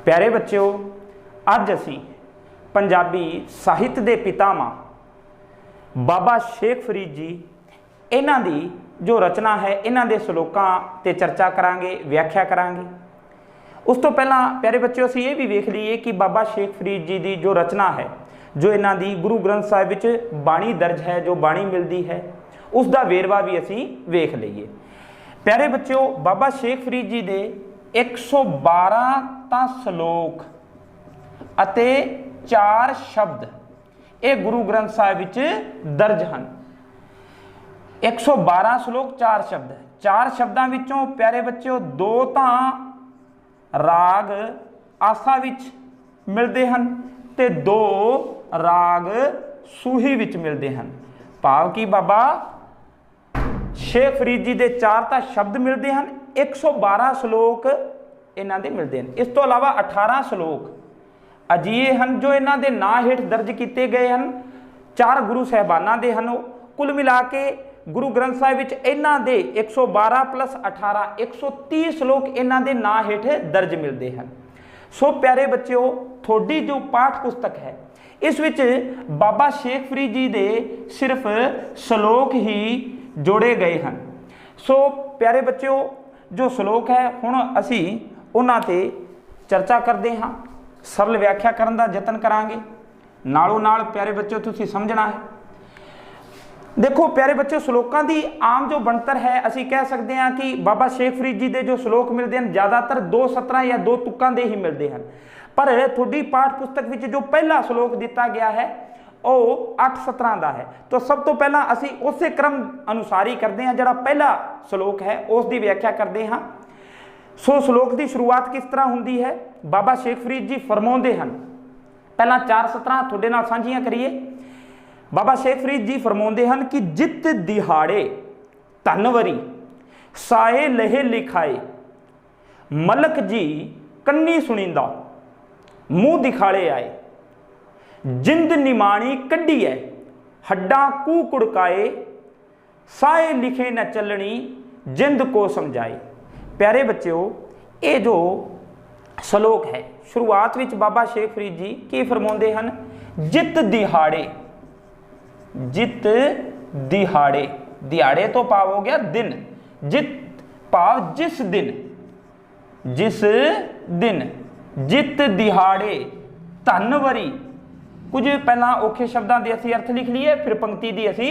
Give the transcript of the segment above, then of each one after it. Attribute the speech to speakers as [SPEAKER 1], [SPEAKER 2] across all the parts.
[SPEAKER 1] प्यारे बच्चों, अज असी पंजाबी साहित्य के पितामह बाबा शेख फरीद जी इन्हां दी जो रचना है इन्हां दे सलोकां ते चर्चा करांगे, व्याख्या करांगे। उस तो पहला प्यारे बच्चों असी ये भी वेख लीए कि बाबा शेख फरीद जी की जो रचना है, जो इन्हां दी गुरु ग्रंथ साहिब विच बाणी दर्ज है, जो बाणी मिलती है, उसका वेरवा भी असी वेख लीए। प्यारे बच्चों, बाबा शेख फरीद जी दे 112 तां सलोक अते 4 शब्द ये गुरु ग्रंथ साहिब विच दर्ज हैं। 112 सलोक 4 शब्द, 4 शब्दों विचों प्यारे बच्चों 2 तां राग आसा विच मिलते हैं ते 2 राग सूही विच मिलते हैं। भाव कि बाबा शेख फरीद जी के 4 तां शब्द मिलते हैं, 112 सलोक इन्हां दे मिलते हैं। इस तो अलावा 18 सलोक अजिए हैं जो इन्हां दे नां हेठ दर्ज किए गए हैं, 4 गुरु साहबाना दे हैं। कुल मिला के गुरु ग्रंथ साहिब विच इन्हां दे 112 प्लस 18 130 सलोक इन्हां दे नां हेठ दर्ज मिलते हैं। सो प्यारे बच्चों, थोड़ी जो पाठ पुस्तक है इस विच बाबा शेख फरीद जी दे सिर्फ सलोक ही जोड़े गए हैं। सो प्यारे बच्चों, जो सलोक है हुण असी उन्हां ते चर्चा करते हाँ, सरल व्याख्या करने का यतन करांगे। नालों नाल प्यारे बच्चों तुसीं समझना है। देखो प्यारे बच्चों, सलोकां दी आम जो बनतर है असी कह सकते हैं कि बाबा शेख फरीद जी के जो सलोक मिलते हैं ज़्यादातर 2 सतरां या 2 तुक्कां दे ही मिलते हैं, पर थोड़ी पाठ पुस्तक विच जो पहला सलोक दिता गया है वो 8 सतरां का है। तो सब तो पहला असी उस क्रम अनुसार ही करते हैं, जिहड़ा पहला सलोक है उसकी व्याख्या करते हैं। सो सलोक की शुरुआत किस तरह होंदी है, बाबा शेख फरीद जी फरमाउंदे हैं। पहला 4 सतरां तुहाडे नाल साझीआं करिए। बाबा शेख फरीद जी फरमाउंदे हैं कि जित दिहाड़े धनवरी साए लहे लिखाए, मलक जी कन्नी सुनिंदा मूँह दिखाड़े आए, जिंद निमाणी कड्डी है हड्डा कू कुड़काए, साए लिखे न चलनी जिंद को समझाए। प्यारे बच्चों, ये जो सलोक है शुरुआत विच बाबा शेख फरीद जी की फरमाउंदे हैं, जित दिहाड़े, जित दिहाड़े, दिहाड़े तो भाव हो गया दिन, जित भाव जिस दिन, जिस दिन, जित दिहाड़े धनवरी। कुछ पहला औखे शब्दों के असी अर्थ लिख लिए, फिर पंक्ति की असी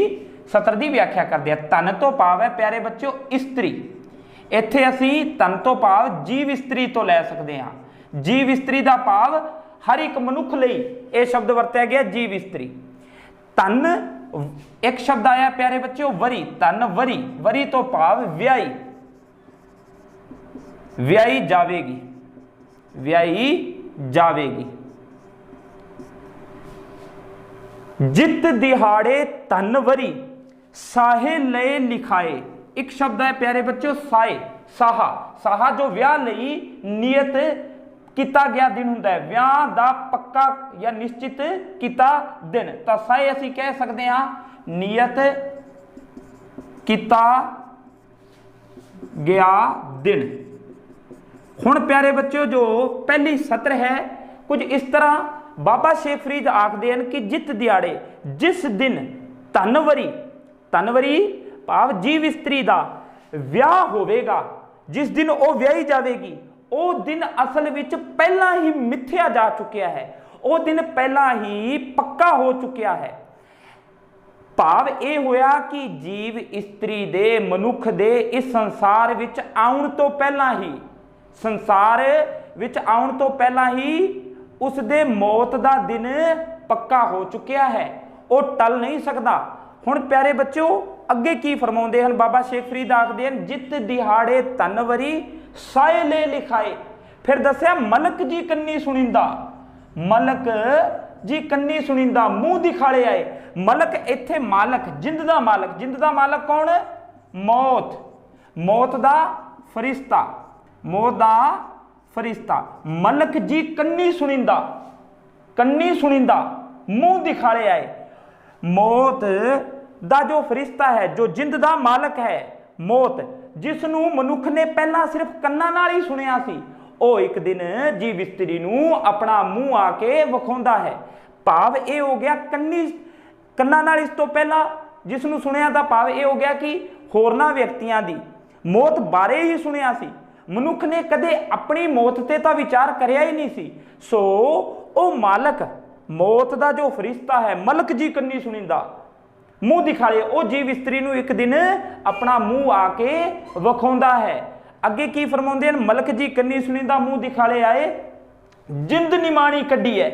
[SPEAKER 1] सत्र की व्याख्या करते हैं। धन तो भाव है प्यारे बच्चों इस्त्री, इत्थे असी धन तो भाव जीव इस्त्री तो लै सकते हैं। जीव इस्त्री का भाव हर एक मनुख लई यह शब्द वरत्या गया, जीव इस्त्री। धन एक शब्द आया प्यारे बच्चों वरी, धन वरी, वरी तो भाव व्याई, व्याई जावेगी, व्याई जावेगी। जित दिहाड़े धनवरी साहे लय लिखाए, एक शब्द है प्यारे बच्चों साए, साहा, साहा जो व्याह लई नियत किता गया दिन हुंदा है, व्याह दा पक्का या निश्चित किता दिन। तो साए असी कह सकते हैं नियत किता गया दिन। हुण प्यारे बच्चों, जो पहली सत्र है कुछ इस तरह बाबा शेख फरीद आखदे हैं कि जित दिहाड़े जिस दिन धनवरी, धनवरी भाव जीव इस्त्री दा व्याह होवेगा, जिस दिन वो व्याही जाएगी, वो दिन असल विच पहला ही मिथ्या जा चुकिया है, वो दिन पहला ही पक्का हो चुकिया है। भाव ये होया कि जीव इस्त्री दे मनुख दे इस संसार विच आउण तो पहला ही, संसार विच आउण तो पहला ही उस दे मौत दा दिन पक्का हो चुकिया है, वो टल नहीं सकता। हुण प्यारे बच्चों अगे की फरमाउंदे हैं बाबा शेख फरीद आखदे हैं, जित दिहाड़े धनवरी साए ले लिखाए। फिर दस्या मलक जी कन्नी सुनिंदा, मलक जी कन्नी सुनिंदा मूँह दिखाड़े आए। मलक इत्थे मालक, जिंद दा मालक, जिंद दा मालक कौन है? मौत, मौत दा फरिश्ता, मौत दा फरिश्ता। मलक जी कन्नी सुनिंदा, कन्नी सुनिंदा मूँह दिखाड़े आए। मौत दा जो फरिश्ता है, जो जिंद दा मालक है मौत, जिसनों मनुख ने पहला सिर्फ कन्ना नाल ही सुनिया सी, ਉਹ ਇੱਕ ਦਿਨ ਜੀਵ ਇਸਤਰੀ ਨੂੰ ਆਪਣਾ ਮੂੰਹ ਆ ਕੇ ਵਿਖਾਉਂਦਾ ਹੈ। ਭਾਵ ਇਹ ਹੋ ਗਿਆ ਕੰਨਾਂ ਨਾਲ ਇਸ ਤੋਂ ਪਹਿਲਾਂ ਜਿਸ ਨੂੰ ਸੁਣਿਆ ਤਾਂ ਭਾਵ ਇਹ ਹੋ ਗਿਆ ਕਿ ਹੋਰਨਾਂ ਵਿਅਕਤੀਆਂ ਦੀ ਮੌਤ ਬਾਰੇ ਹੀ ਸੁਣਿਆ ਸੀ, ਮਨੁੱਖ ਨੇ ਕਦੇ ਆਪਣੀ ਮੌਤ ਤੇ ਤਾਂ ਵਿਚਾਰ ਕਰਿਆ ਹੀ ਨਹੀਂ ਸੀ। ਸੋ ਉਹ ਮਾਲਕ ਮੌਤ ਦਾ ਜੋ ਫਰਿਸ਼ਤਾ ਹੈ, ਮਲਕ ਜੀ ਕੰਨੀ ਸੁਣੀਂਦਾ ਮੂੰਹ ਦਿਖਾਲੇ, ਉਹ ਜੀਵ ਇਸਤਰੀ ਨੂੰ ਇੱਕ ਦਿਨ ਆਪਣਾ ਮੂੰਹ ਆ ਕੇ ਵਿਖਾਉਂਦਾ ਹੈ। ਅੱਗੇ ਕੀ ਫਰਮਾਉਂਦੇ ਹਨ? ਮਲਕ ਜੀ ਕੰਨੀ ਸੁਣੀਂਦਾ ਮੂੰਹ ਦਿਖਾਲੇ ਆਏ, ਜਿੰਦ ਨਿਮਾਣੀ ਕੱਢੀ ਹੈ,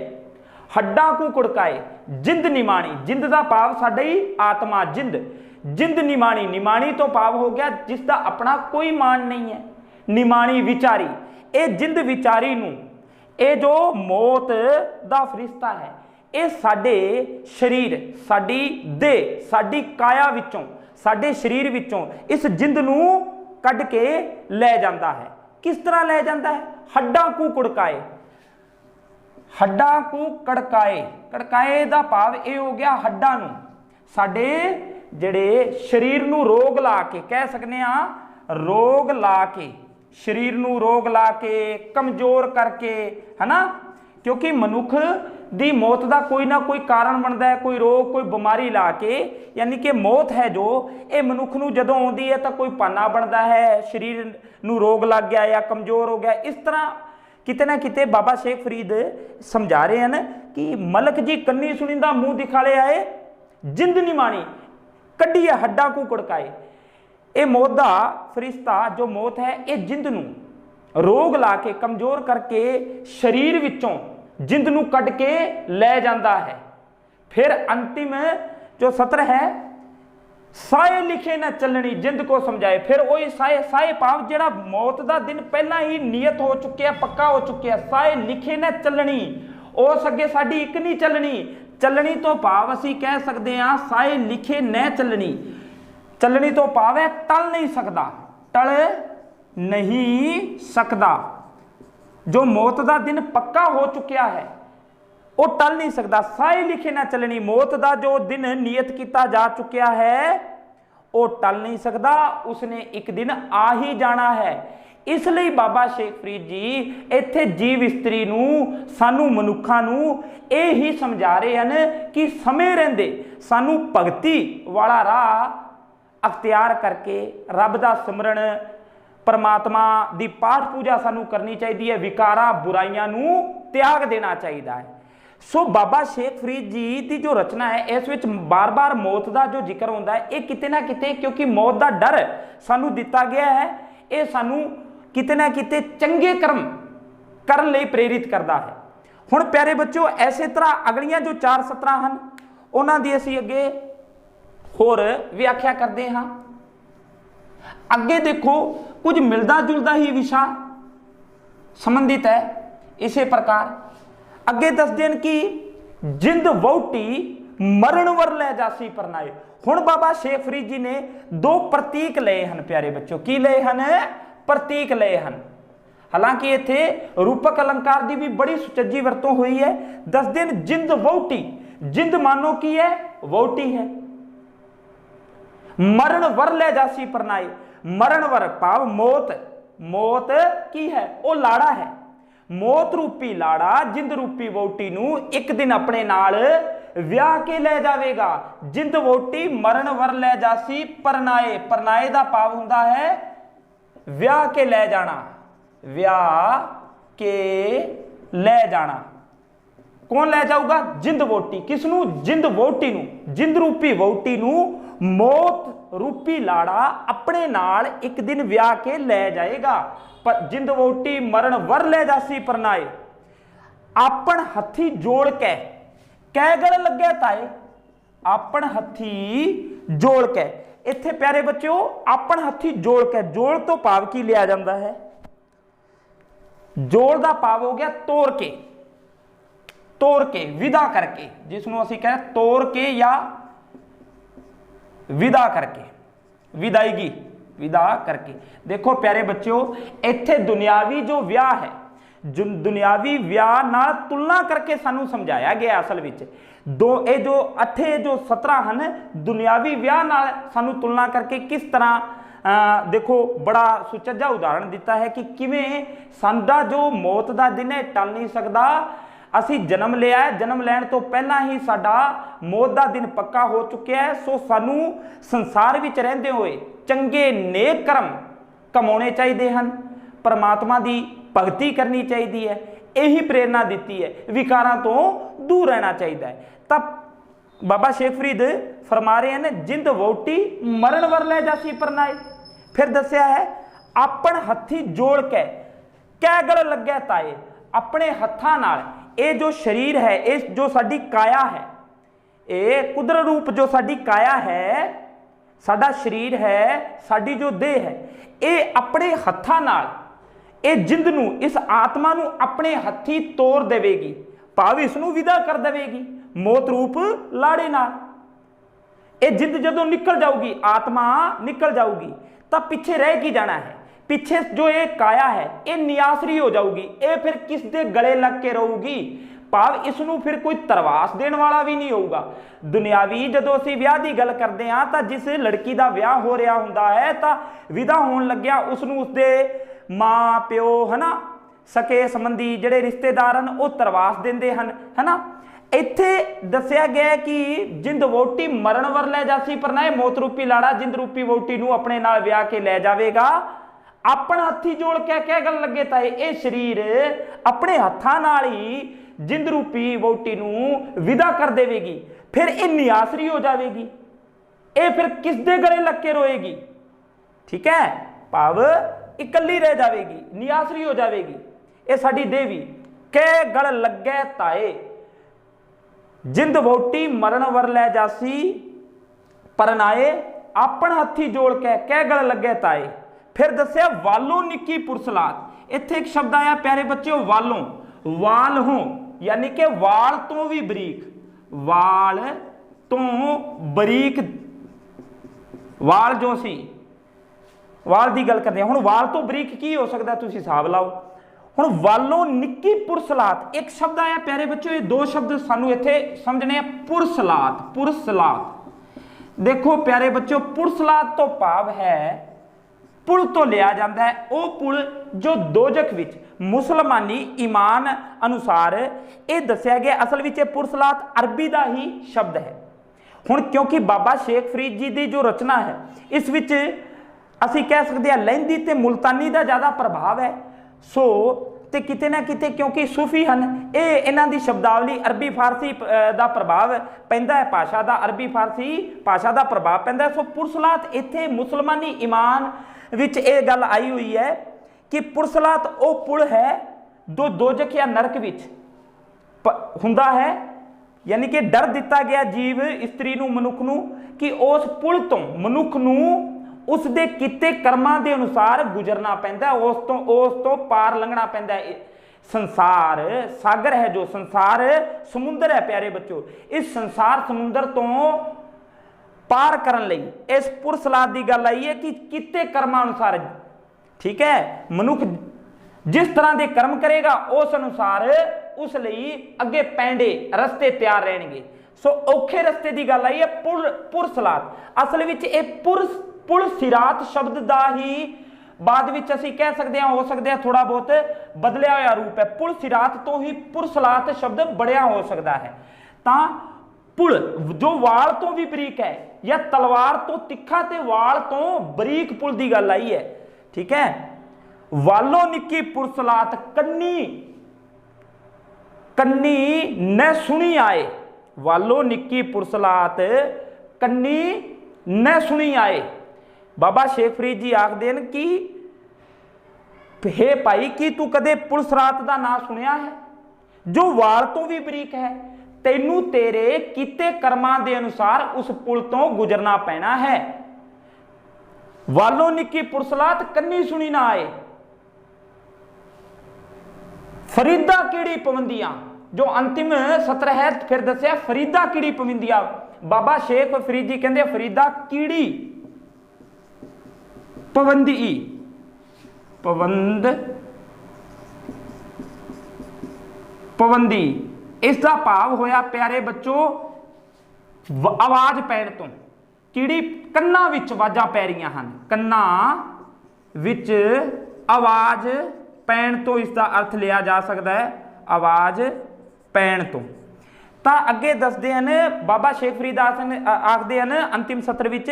[SPEAKER 1] ਹੱਡਾਂ ਕੋ ਕੁੜਕਾਏ। ਜਿੰਦ ਨਿਮਾਣੀ, ਜਿੰਦ ਦਾ ਭਾਵ ਸਾਡੀ ਆਤਮਾ, ਜਿੰਦ ਨਿਮਾਣੀ, ਨਿਮਾਣੀ ਤੋਂ ਭਾਵ ਹੋ ਗਿਆ ਜਿਸ ਦਾ ਆਪਣਾ ਕੋਈ ਮਾਣ ਨਹੀਂ ਹੈ। ਨਿਮਾਣੀ ਵਿਚਾਰੀ, ਇਹ ਜਿੰਦ ਵਿਚਾਰੀ ਨੂੰ, ਇਹ ਜੋ ਮੌਤ ਦਾ ਫਰਿਸ਼ਤਾ ਹੈ, ਇਹ ਸਾਡੇ ਸਰੀਰ, ਸਾਡੀ ਦੇਹ, ਸਾਡੀ ਕਾਇਆ ਵਿੱਚੋਂ, ਸਾਡੇ ਸਰੀਰ ਵਿੱਚੋਂ ਇਸ ਜਿੰਦ ਨੂੰ ਕੱਢ ਕੇ ਲੈ ਜਾਂਦਾ ਹੈ। ਕਿਸ ਤਰ੍ਹਾਂ ਲੈ ਜਾਂਦਾ ਹੈ? ਹੱਡਾਂ ਕੂ ਕੁੜਕਾਏ, ਹੱਡਾਂ ਕੂ ਕੜਕਾਏ। ਕੜਕਾਏ ਦਾ ਭਾਵ ਇਹ ਹੋ ਗਿਆ ਹੱਡਾਂ ਨੂੰ, ਸਾਡੇ ਜਿਹੜੇ ਸਰੀਰ ਨੂੰ ਰੋਗ ਲਾ ਕੇ, ਕਹਿ ਸਕਦੇ ਹਾਂ ਰੋਗ ਲਾ ਕੇ, ਸਰੀਰ ਨੂੰ ਰੋਗ ਲਾ ਕੇ, ਕਮਜ਼ੋਰ ਕਰਕੇ, ਹੈ ਨਾ। ਕਿਉਂਕਿ ਮਨੁੱਖ ਦੀ ਮੌਤ ਦਾ ਕੋਈ ਨਾ ਕੋਈ ਕਾਰਨ ਬਣਦਾ ਹੈ, ਕੋਈ ਰੋਗ, ਕੋਈ ਬਿਮਾਰੀ ਲਾ ਕੇ, ਯਾਨੀ ਕਿ ਮੌਤ ਹੈ ਜੋ ਇਹ ਮਨੁੱਖ ਨੂੰ ਜਦੋਂ ਆਉਂਦੀ ਹੈ ਤਾਂ ਕੋਈ ਪਾਨਾ ਬਣਦਾ ਹੈ, ਸਰੀਰ ਨੂੰ ਰੋਗ ਲੱਗ ਗਿਆ ਜਾਂ ਕਮਜ਼ੋਰ ਹੋ ਗਿਆ। ਇਸ ਤਰ੍ਹਾਂ ਕਿਤੇ ਨਾ ਕਿਤੇ ਬਾਬਾ ਸ਼ੇਖ ਫਰੀਦ ਸਮਝਾ ਰਹੇ ਹਨ ਕਿ ਮਲਕ ਜੀ ਕੰਨੀ ਸੁਣੀਂਦਾ ਮੂੰਹ ਦਿਖਾਲੇ ਆਏ, ਜਿੰਦ ਨਿਮਾਣੀ ਕੱਢੀ ਹੈ, ਹੱਡਾਂ ਕੂ ਕੁੜਕਾਏ। ਇਹ ਮੌਤ ਦਾ ਫਰਿਸ਼ਤਾ ਜੋ ਮੌਤ ਹੈ, ਇਹ ਜਿੰਦ ਨੂੰ ਰੋਗ ਲਾ ਕੇ, ਕਮਜ਼ੋਰ ਕਰਕੇ ਸਰੀਰ ਵਿੱਚੋਂ ਜਿੰਦ ਨੂੰ ਕੱਢ ਕੇ ਲੈ ਜਾਂਦਾ ਹੈ। ਫਿਰ ਅੰਤਿਮ ਜੋ ਸਤਰ ਹੈ, ਸਾਏ ਲਿਖੇ ਨਾ ਚੱਲਣੀ ਜਿੰਦ ਕੋ ਸਮਝਾਏ। ਫਿਰ ਉਹੀ ਸਾਏ ਭਾਵ ਜਿਹੜਾ ਮੌਤ ਦਾ ਦਿਨ ਪਹਿਲਾਂ ਹੀ ਨੀਅਤ ਹੋ ਚੁੱਕਿਆ, ਪੱਕਾ ਹੋ ਚੁੱਕਿਆ। ਸਾਏ ਲਿਖੇ ਨਾ ਚੱਲਣੀ, ਉਸ ਅੱਗੇ ਸਾਡੀ ਇੱਕ ਨਹੀਂ ਚੱਲਣੀ। ਚੱਲਣੀ ਤੋਂ ਭਾਵ ਅਸੀਂ ਕਹਿ ਸਕਦੇ ਹਾਂ ਸਾਏ ਲਿਖੇ ਨਾ ਚੱਲਣੀ। ਚੱਲਣੀ ਤੋਂ ਭਾਵ ਹੈ ਟਲ ਨਹੀਂ ਸਕਦਾ, ਟਲ ਨਹੀਂ ਸਕਦਾ। ਜੋ ਮੌਤ ਦਾ ਦਿਨ ਪੱਕਾ ਹੋ ਚੁੱਕਿਆ ਹੈ ਉਹ ਟਲ ਨਹੀਂ ਸਕਦਾ। ਸਾਏ ਲਿਖੇ ਨਾ ਚੱਲਣੀ, ਮੌਤ ਦਾ ਜੋ ਦਿਨ ਨਿਯਤ ਕੀਤਾ ਜਾ ਚੁੱਕਿਆ ਹੈ ਉਹ ਟਲ ਨਹੀਂ ਸਕਦਾ, ਉਸਨੇ ਇੱਕ ਦਿਨ ਆ ਹੀ ਜਾਣਾ ਹੈ। ਇਸ ਲਈ ਬਾਬਾ ਸ਼ੇਖ ਫਰੀਦ ਜੀ ਇੱਥੇ ਜੀਵ ਇਸਤਰੀ ਨੂੰ, ਸਾਨੂੰ ਮਨੁੱਖਾਂ ਨੂੰ ਇਹ ਹੀ ਸਮਝਾ ਰਹੇ ਹਨ ਕਿ ਸਮੇਂ ਰਹਿੰਦੇ ਸਾਨੂੰ ਭਗਤੀ ਵਾਲਾ ਰਾਹ ਅਖਤਿਆਰ ਕਰਕੇ ਰੱਬ ਦਾ ਸਿਮਰਨ, परमात्मा दी पाठ पूजा सानू करनी चाहिए है, विकारा बुराइयां नू त्याग देना चाहिए है। सो बाबा शेख फरीद जी की जो रचना है इस विच बार बार मौत का जो जिक्र होता है ये किते ना किते, क्योंकि मौत का डर सानू दिता गया है, ये सानू किते ना किते चंगे कर्म करन लई प्रेरित करता है। हुण प्यारे बच्चों इस तरह अगलियां जो 4 सतरां हन उन्हां दी असीं अगे होर व्याख्या करते हाँ। अगे देखो कुछ मिलता जुलता ही विषय संबंधित है। इसे प्रकार अगे दसदे हैं कि जिंद वोटी मरण वर लै जासी परनाए। हुण बाबा शेख फरीद जी ने 2 प्रतीक लए हैं प्यारे बच्चों। की लए हैं? प्रतीक लए हैं। हालांकि इत्थे रूपक अलंकार की भी बड़ी सुचज्जी वरतों हुई है। दसदे हैं जिंद वोटी, जिंद मानो की है? वोटी है। मरण वर लै जासी परनाए, मरण वर भाव मौत, मौत की है? वो लाड़ा है। मौत रूपी लाड़ा जिंद रूपी वोटी नू एक दिन अपने नाल व्याह के ले जावेगा। जिंद वोटी मरण वर लै जासी परनाए, परनाए दा भाव हुंदा है व्याह के ले जाना, व्याह के ले जाना। कौन ले जाऊगा? जिंद वोटी। किसनू? जिंद वोटी नू। जिंद रूपी वोटी नू मौत रूपी लाड़ा अपने नाल एक दिन व्याह के ले जाएगा। पर जिंद वोटी मरण वर ले जासी परनाए, आपन हथी जोड़ के कै गल लगे ताए, आपन हथी जोड़ के। इत्थे प्यारे बच्चों आपन हथी जोड़ के, जोड़ तो भाव की लिया जाता है? जोड़ का भाव हो गया तोड़ के, तोड़ के विदा करके, जिसनों असीं कह तोड़ के या विदा करके, विदाईगी, विदा करके। देखो प्यारे बच्चों इत्थे दुनियावी जो व्याह है, जो दुनियावी व्याह नाल तुलना करके सानू समझाया गया। असल विच दो ये जो 8 जो 17 हैं दुनियावी व्याह नाल सानू तुलना करके किस तरह देखो बड़ा सुचज्जा उदाहरण दिता है कि किवें साडा जो मौत का दिन है टल नहीं सकता, असी जन्म लिया है, जन्म लैण तो पहला ही साडा मौत का दिन पक्का हो चुका है। सो सानू संसार विच रहिंदे होए चंगे नेक कर्म कमाने चाहिए हैं, परमात्मा की भगती करनी चाहिए है, यही प्रेरणा दी है, विकारां तो दूर रहना चाहिए है। तब बाबा शेख फरीद फरमा रहे हैं जिंद वोटी मरण वरलै जासी परनाए। फिर दसिया है अपन हथी जोड़ के कै गल लगे ताए, अपने हत्थां नाल ये जो शरीर है, ये जो साडी काया है, ये कुदरत रूप जो साडी काया है, साडा शरीर है, साडी जो देह है, ये अपने हत्थां नाल ये जिंद नू, इस आत्मा नू अपने हथी तोड़ देवेगी, भाव इसनू विदा कर देवेगी मौत रूप लाड़े नाल। ये जिंद जदों निकल जाऊगी, आत्मा निकल जाऊगी, तब पीछे रह की जाना है, पीछे जो ये काया है ये नियासरी हो जाऊगी, ये फिर किस दे गले लग के रहूगी, भाव इसनू फिर कोई तरवास देने वाला भी नहीं होगा। दुनियावी जदों असीं विआह दी गल करदे हां तां जिस लड़की दा विआह हो रहा हुंदा है तां विदा होण लग्या उसनू उसदे मां प्यो है ना, सके संबंधी जिहड़े रिश्तेदार हैं वो तरवास देंदे हन, है ना। इत्थे दस्सिया गया कि जिंद वोटी मरण वरलै जासी परनाए, मौत रूपी लाड़ा जिंद रूपी वोटी नू अपने नाल विआह के लै जावेगा, अपना हथी जोड़ के कह गल लगे ताए ये शरीर अपने हत्थां नाल ही जिंद रूपी वोटी नू विदा कर देवेगी, फिर ये नियासरी हो जाएगी, ये फिर किस दे गले लग के रोएगी, ठीक है, भाव इकली रह जाएगी, नियासरी हो जाएगी। ये साडी देवी कै गल लगे ताए, जिंद वोटी मरण वरलै जासी परनाए, अपन हथी जोड़ के कै गल लगे ताए। फिर दस्या वालों निक्की पुरसलात, इत्थे एक शब्द आया प्यारे बच्चों वालों, वाल हों यानी कि वाल तो भी बरीक, वाल तो बरीक, वाल जो सी वाल की गल करते हैं हुण, वाल तो बरीक की हो सकता तुसीं हिसाब लाओ। हुण वालों निक्की पुरसलात एक शब्द आया प्यारे बच्चों, ये दो शब्द सानू इत्थे समझने हैं, पुरसलात, पुरसलात। देखो प्यारे बच्चों पुरसलात तो भाव है पुल तो लिया जाता है, वो पुल जो दोजख विच मुसलमानी ईमान अनुसार ये दस्या गया, असल विच पुरसलात अरबी का ही शब्द है। हुण क्योंकि बाबा शेख फरीद जी की जो रचना है इस विच असीं कह सकते हैं लहंदी ते मुल्तानी का ज़्यादा प्रभाव है, सो ते किते ना किते क्योंकि सूफी हैं ये इन्हां दी शब्दावली अरबी फारसी का प्रभाव पैंदा है, भाषा का अरबी फारसी भाषा का प्रभाव पैंदा है। सो पुरसलात इत्थे मुसलमानी ईमान विच ये गल आई हुई है कि पुरसलात वो पुल है जो दोजख या नरक विच हुंदा है, यानी कि डर दिता गया जीव स्त्री नूं मनुख नूं कि उस पुल तो मनुख नूं उसदे किते कर्मां दे अनुसार गुजरना पैंदा, उस तो पार लंघना पैंदा है। संसार सागर है, जो संसार समुंदर है प्यारे बच्चों, इस संसार समुंदर तो पार करन लई इस पुरसलात की गल आई है कि किते कर्मां अनुसार, ठीक है, मनुख जिस तरह के कर्म करेगा उस अनुसार उस लई अगे पैंडे रस्ते तैयार रहणगे। सो औखे रस्ते की गल आई है पुरसलात, असल विच ये पुल सिरात शब्द का ही बाद विच असीं कह सकते हैं, हो सकता है थोड़ा बहुत बदलिया हुआ रूप है, पुल सिरात तो ही पुरसलात शब्द बढ़िया हो सकता है। तां पुल जो वाल तो भी बरीक है या तलवार तो तिखा ते वाल तो बरीक पुल की गल आई है, ठीक है। वालों निक्की पुरसलात कन्नी कन्नी न सुनी आए, वालों निक्की पुरसलात कन्नी न सुनी आए। बाबा शेख फरीद जी आखदे न कि हे भाई कि तू कदे पुरसलात का नाम सुनिया है, जो वाल तो भी बरीक है, तेनू तेरे किते कर्मां दे अनुसार उस पुल तो गुजरना पैना है। वालों निक्की पुरसलात कन्नी सुनी ना आए, फरीदा कीड़ी पवंदियां, जो अंतिम सत्र है फिर दसिया फरीदा कीड़ी पवंदियां। बाबा शेख फरीद जी कहते फरीदा कीड़ी पवंदी, पवंद पवंदी, इसका भाव होया प्यारे बच्चों आवाज पैण तो, ਕਿਹੜੀ ਕੰਨਾਂ ਵਿੱਚ ਆਵਾਜ਼ਾਂ ਪੈ ਰਹੀਆਂ ਹਨ, ਕੰਨਾਂ ਵਿੱਚ ਆਵਾਜ਼ ਪੈਣ ਤੋਂ ਇਸ ਦਾ ਅਰਥ ਲਿਆ ਜਾ ਸਕਦਾ ਹੈ ਆਵਾਜ਼ ਪੈਣ ਤੋਂ। ਤਾਂ ਅੱਗੇ ਦੱਸਦੇ ਹਨ ਬਾਬਾ ਸ਼ੇਖ ਫਰੀਦਾਸ ਆਖਦੇ ਹਨ ਅੰਤਿਮ ਸਤਰ ਵਿੱਚ,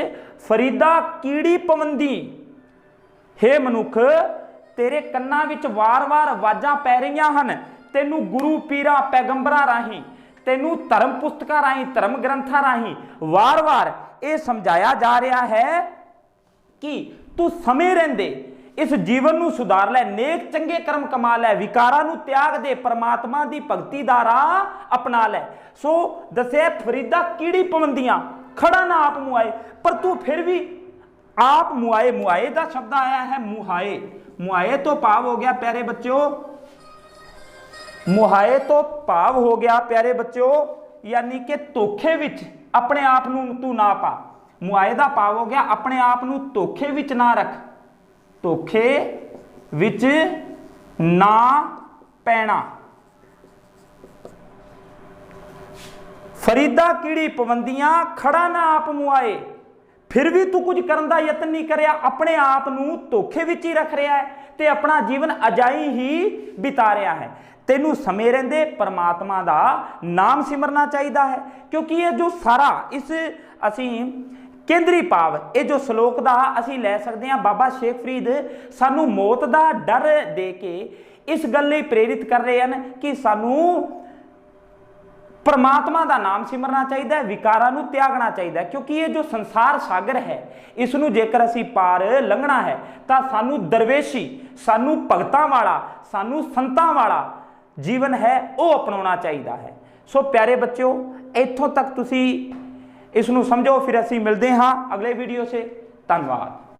[SPEAKER 1] ਫਰੀਦਾ ਕੀੜੀ ਪਵੰਦੀ, ਹੇ ਮਨੁੱਖ ਤੇਰੇ ਕੰਨਾਂ ਵਿੱਚ ਵਾਰ-ਵਾਰ ਆਵਾਜ਼ਾਂ ਪੈ ਰਹੀਆਂ ਹਨ, ਤੈਨੂੰ ਗੁਰੂ ਪੀਰਾਂ ਪੈਗੰਬਰਾਂ ਰਾਹੀਂ, ਤੈਨੂੰ ਧਰਮ ਪੁਸਤਕਾਂ ਰਾਹੀਂ, ਧਰਮ ਗ੍ਰੰਥਾਂ ਰਾਹੀਂ ਵਾਰ-ਵਾਰ ਇਹ ਸਮਝਾਇਆ ਜਾ ਰਿਹਾ ਹੈ ਕਿ ਤੂੰ ਸਮੇਂ ਰਹਿੰਦੇ ਇਸ ਜੀਵਨ ਨੂੰ ਸੁਧਾਰ ਲੈ, ਨੇਕ ਚੰਗੇ ਕਰਮ ਕਮਾ ਲੈ, ਵਿਕਾਰਾਂ ਨੂੰ ਤਿਆਗ ਦੇ, ਪਰਮਾਤਮਾ ਦੀ ਭਗਤੀ ਦਾ ਰਾਹ ਅਪਣਾ ਲੈ। ਸੋ ਦੱਸਿਆ ਫਰੀਦਾ ਕੀੜੀ ਪਵੰਦੀਆਂ, ਖੜਾ ਨਾ ਆਪ ਮੁਆਏ, ਪਰ ਤੂੰ ਫਿਰ ਵੀ ਆਪ ਮੁਆਏ, ਮੁਆਏ ਦਾ ਸ਼ਬਦ ਆਇਆ ਹੈ ਮੁਹਾਏ, ਮੁਹਾਏ ਤੋਂ ਭਾਵ ਹੋ ਗਿਆ ਪਿਆਰੇ ਬੱਚਿਓ, ਮੁਹਾਏ ਤੋਂ ਭਾਵ ਹੋ ਗਿਆ ਪਿਆਰੇ ਬੱਚਿਓ ਯਾਨੀ ਕਿ ਧੋਖੇ ਵਿੱਚ ਆਪਣੇ ਆਪ ਨੂੰ ਤੂੰ ਨਾ ਪਾ। ਮੁਆਏ ਦਾ ਭਾਵ ਹੋ ਗਿਆ ਆਪਣੇ ਆਪ ਨੂੰ ਧੋਖੇ ਵਿੱਚ ਨਾ ਰੱਖ, ਧੋਖੇ ਵਿੱਚ ਨਾ ਪੈਣਾ। ਫਰੀਦਾ ਕੀੜੀ ਪਵੰਦੀਆਂ, ਖੜਾ ਨਾ ਆਪ ਮੁਆਏ, ਫਿਰ ਵੀ ਤੂੰ ਕੁਝ ਕਰਨ ਦਾ ਯਤਨ ਨਹੀਂ ਕਰਿਆ, ਆਪਣੇ ਆਪ ਨੂੰ ਧੋਖੇ ਵਿੱਚ ਹੀ ਰੱਖ ਰਿਹਾ ਹੈ ਤੇ ਆਪਣਾ ਜੀਵਨ ਅਜਾਈ ਹੀ ਬਿਤਾ ਰਿਹਾ ਹੈ। ਤੈਨੂੰ ਸਮੇਂ ਰਹਿੰਦੇ ਪਰਮਾਤਮਾ ਦਾ ਨਾਮ ਸਿਮਰਨਾ ਚਾਹੀਦਾ ਹੈ, ਕਿਉਂਕਿ ਇਹ ਜੋ ਸਾਰਾ ਇਸ ਅਸੀਂ ਕੇਂਦਰੀ ਭਾਵ ਇਹ ਜੋ ਸ਼ਲੋਕ ਦਾ ਅਸੀਂ ਲੈ ਸਕਦੇ ਹਾਂ, ਬਾਬਾ ਸ਼ੇਖ ਫਰੀਦ ਸਾਨੂੰ ਮੌਤ ਦਾ ਡਰ ਦੇ ਕੇ ਇਸ ਗੱਲ ਲਈ ਪ੍ਰੇਰਿਤ ਕਰ ਰਹੇ ਹਨ ਕਿ ਸਾਨੂੰ ਪਰਮਾਤਮਾ ਦਾ ਨਾਮ ਸਿਮਰਨਾ ਚਾਹੀਦਾ ਹੈ, ਵਿਕਾਰਾਂ ਨੂੰ ਤਿਆਗਣਾ ਚਾਹੀਦਾ ਹੈ, ਕਿਉਂਕਿ ਇਹ ਜੋ ਸੰਸਾਰ ਸਾਗਰ ਹੈ ਇਸ ਨੂੰ ਜੇਕਰ ਅਸੀਂ ਪਾਰ ਲੰਘਣਾ ਹੈ ਤਾਂ ਸਾਨੂੰ ਦਰਵੇਸ਼ੀ, ਸਾਨੂੰ ਭਗਤਾਂ ਵਾਲਾ, ਸਾਨੂੰ ਸੰਤਾਂ ਵਾਲਾ ਜੀਵਨ ਹੈ ਉਹ ਅਪਣਾਉਣਾ ਚਾਹੀਦਾ ਹੈ। ਸੋ ਪਿਆਰੇ ਬੱਚਿਓ ਇੱਥੋਂ ਤੱਕ ਤੁਸੀਂ ਇਸ ਨੂੰ ਸਮਝੋ, ਫਿਰ ਅਸੀਂ ਮਿਲਦੇ ਹਾਂ ਅਗਲੇ ਵੀਡੀਓ 'ਚ। ਧੰਨਵਾਦ।